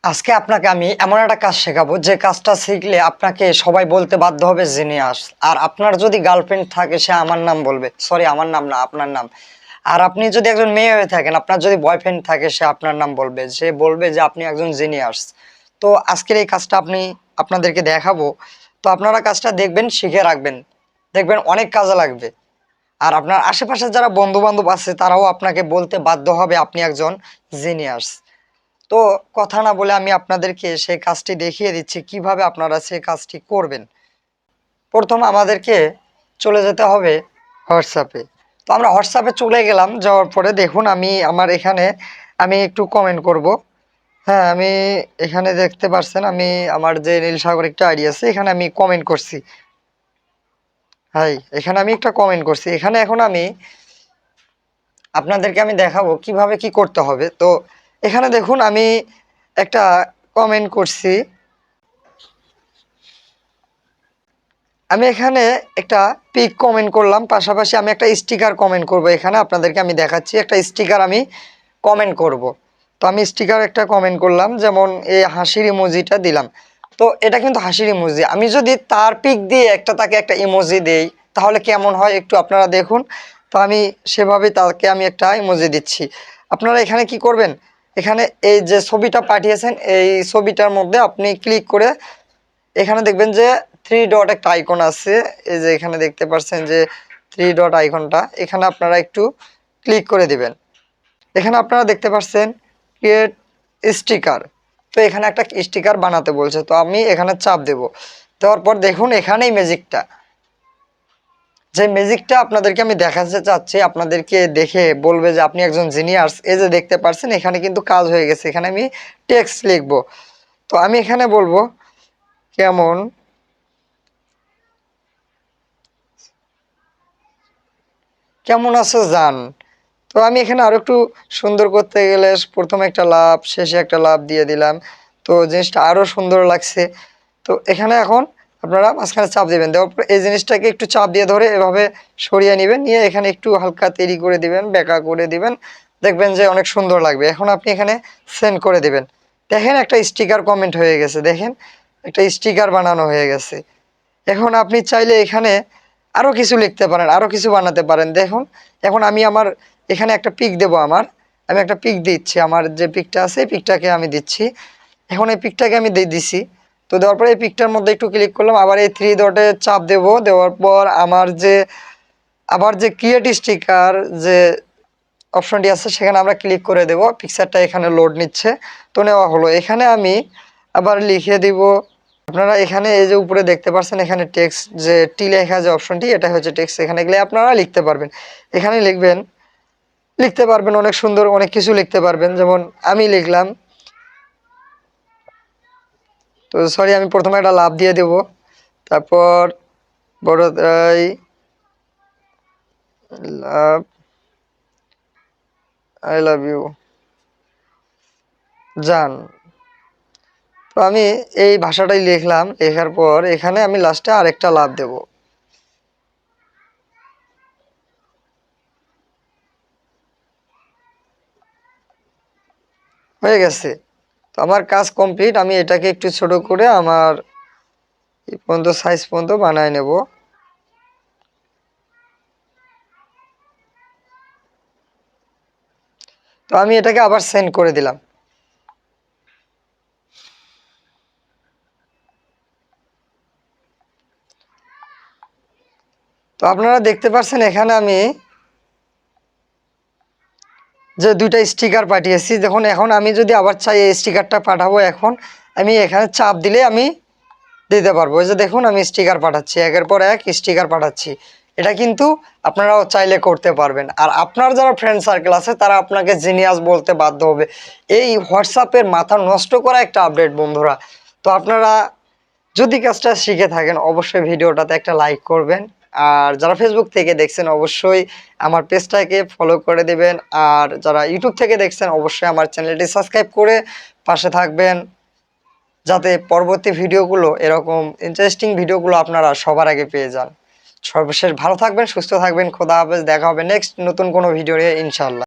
আজকে আপনাকে আমি এমন একটা কাজ শেখাবো যে কাজটা শিখলে আপনাকে সবাই বলতে বাধ্য হবে জিনিয়াস। আর আপনার যদি গার্লফ্রেন্ড থাকে সে আমার নাম বলবে, সরি আমার নাম না আপনার নাম। আর আপনি যদি একজন মেয়ে হয়ে থাকেন, আপনার যদি বয়ফ্রেন্ড থাকে সে আপনার নাম বলবে, সে বলবে যে আপনি একজন জিনিয়াস। তো আজকের এই কাজটা আপনাদেরকে দেখাবো। তো আপনারা কাজটা দেখবেন, শিখে রাখবেন, দেখবেন অনেক কাজে লাগবে। আর আপনার আশেপাশে যারা বন্ধু বান্ধব আছে তারাও আপনাকে বলতে বাধ্য হবে আপনি একজন জিনিয়াস। তো কথা না বলে আমি আপনাদেরকে সেই কাজটি দেখিয়ে দিচ্ছি কিভাবে আপনারা সেই কাজটি করবেন। প্রথম আমাদেরকে চলে যেতে হবে হোয়াটসঅ্যাপে। তো আমরা হোয়াটসঅ্যাপে চলে গেলাম, যাওয়ার পরে দেখুন আমার এখানে আমি একটু কমেন্ট করব। হ্যাঁ, আমি এখানে দেখতে পারছেন আমি আমার যে নীলসাগর একটা আইডি আছে এখানে আমি কমেন্ট করছি। হাই, এখানে আমি একটা কমেন্ট করছি। এখানে এখন আমি আপনাদেরকে আমি দেখাবো কিভাবে কি করতে হবে। তো এখানে দেখুন আমি একটা কমেন্ট করছি। আমি এখানে একটা পিক কমেন্ট করলাম, পাশাপাশি আমি একটা স্টিকার কমেন্ট করব। এখানে আপনাদেরকে আমি দেখাচ্ছি একটা স্টিকার আমি কমেন্ট করব। তো আমি স্টিকার একটা কমেন্ট করলাম, যেমন এই হাসির ইমোজিটা দিলাম। তো এটা কিন্তু হাসির ইমোজি। আমি যদি তার পিক দিয়ে তাকে একটা ইমোজি দেই তাহলে কেমন হয় একটু আপনারা দেখুন। তো আমি সেভাবে তাকে আমি একটা ইমোজি দিচ্ছি। আপনারা এখানে কি করবেন, এখানে এই যে ছবিটা পাঠিয়েছেন এই ছবিটার মধ্যে আপনি ক্লিক করে এখানে দেখবেন যে থ্রি ডট একটা আইকন আছে। এই যে এখানে দেখতে পাচ্ছেন যে থ্রি ডট আইকনটা, এখানে আপনারা একটু ক্লিক করে দিবেন। এখানে আপনারা দেখতে পাচ্ছেন ক্রিয়েট স্টিকার। তো এখানে একটা স্টিকার বানাতে বলছে, তো আমি এখানে চাপ দেব। দেওয়ার পর দেখুন এখানেই ম্যাজিকটা, যে ম্যাজিকটা আপনাদেরকে আমি দেখাতে চাচ্ছি, আপনাদেরকে দেখে বলবে যে আপনি একজন জিনিয়াস। এই যে দেখতে পাচ্ছেন এখানে কিন্তু কাজ হয়ে গেছে। এখানে আমি টেক্সট লিখবো। তো আমি এখানে বলবো কেমন কেমন আছো জান। তো আমি এখানে আরো একটু সুন্দর করতে গেলে প্রথমে একটা লাভ, শেষে একটা লাভ দিয়ে দিলাম। তো জিনিসটা আরো সুন্দর লাগছে। তো এখানে এখন আপনারা মাঝখানে চাপ দিবেন, দেওয়ার পর এই জিনিসটাকে একটু চাপ দিয়ে ধরে এভাবে সরিয়ে নেবেন, নিয়ে এখানে একটু হালকা তৈরি করে দিবেন, বেঁকা করে দিবেন। দেখবেন যে অনেক সুন্দর লাগবে। এখন আপনি এখানে সেন্ড করে দিবেন। দেখেন একটা স্টিকার কমেন্ট হয়ে গেছে, দেখেন একটা স্টিকার বানানো হয়ে গেছে। এখন আপনি চাইলে এখানে আরো কিছু লিখতে পারেন, আরো কিছু বানাতে পারেন। দেখুন এখন আমি আমার এখানে একটা পিক দেব। আমি একটা পিক দিচ্ছি, আমার যে পিকটা আছে এই পিকটাকে আমি দিচ্ছি। এখন এই পিকটাকে আমি দিছি। তো দেওয়ার পরে এই পিকটার মধ্যে একটু ক্লিক করলাম, আবার এই থ্রি ডটে চাপ দেব। দেওয়ার পর আবার যে ক্রিয়েট স্টিকার যে অপশনটি আছে সেখানে আমরা ক্লিক করে দেব। পিকচারটা এখানে লোড নিচ্ছে। তো নেওয়া হলো। এখানে আমি আবার লিখে দিব। আপনারা এখানে এই যে উপরে দেখতে পাচ্ছেন এখানে টেক্সট যে টি লেখা যে অপশনটি, এটা হচ্ছে টেক্সট। এখানে গেলে আপনারা লিখতে পারবেন। এখানে লিখতে পারবেন অনেক সুন্দর অনেক কিছু লিখতে পারবেন। যেমন আমি লিখলাম, তো সরি আমি প্রথমে একটা লাভ দিয়ে দেব। তারপর বড়দাই লাভ, আই লাভ ইউ জান। তো আমি এই ভাষাটাই লিখলাম। লেখার পর এখানে আমি লাস্টে আরেকটা লাভ দেব। হয়ে গেছে। তো আমার কাজ কমপ্লিট। আমি এটাকে একটু ছোট করে আমার এই পর্যন্ত সাইজ পর্যন্ত বানায় নেব। তো আমি এটাকে আবার সেন্ড করে দিলাম। তো আপনারা দেখতে পাচ্ছেন এখানে আমি যে দুইটা স্টিকার পাঠিয়েছি। দেখুন এখন আমি যদি আবার চাই এই স্টিকারটা পাঠাবো, এখন আমি এখানে চাপ দিলে আমি দিতে পারবো। এই যে দেখুন আমি স্টিকার পাঠাচ্ছি, একের পর এক স্টিকার পাঠাচ্ছি। এটা কিন্তু আপনারাও চাইলে করতে পারবেন। আর আপনার যারা ফ্রেন্ড সার্কেল আছে তারা আপনাকে জিনিয়াস বলতে বাধ্য হবে। এই হোয়াটসঅ্যাপের মাথা নষ্ট করা একটা আপডেট বন্ধুরা। তো আপনারা যদি কাজটা শিখে থাকেন অবশ্যই ভিডিওটাতে একটা লাইক করবেন। আর যারা ফেসবুক থেকে দেখছেন অবশ্যই আমার পেজটাকে ফলো করে দেবেন। আর যারা ইউটিউব থেকে দেখছেন অবশ্যই আমার চ্যানেলটি সাবস্ক্রাইব করে পাশে থাকবেন, যাতে পরবর্তী ভিডিওগুলো এরকম ইন্টারেস্টিং ভিডিওগুলো আপনারা সবার আগে পেয়ে যান। সর্বশেষ ভালো থাকবেন, সুস্থ থাকবেন। খোদা হাফেজ। দেখা হবে নেক্সট নতুন কোনো ভিডিও নিয়ে ইনশাআল্লাহ।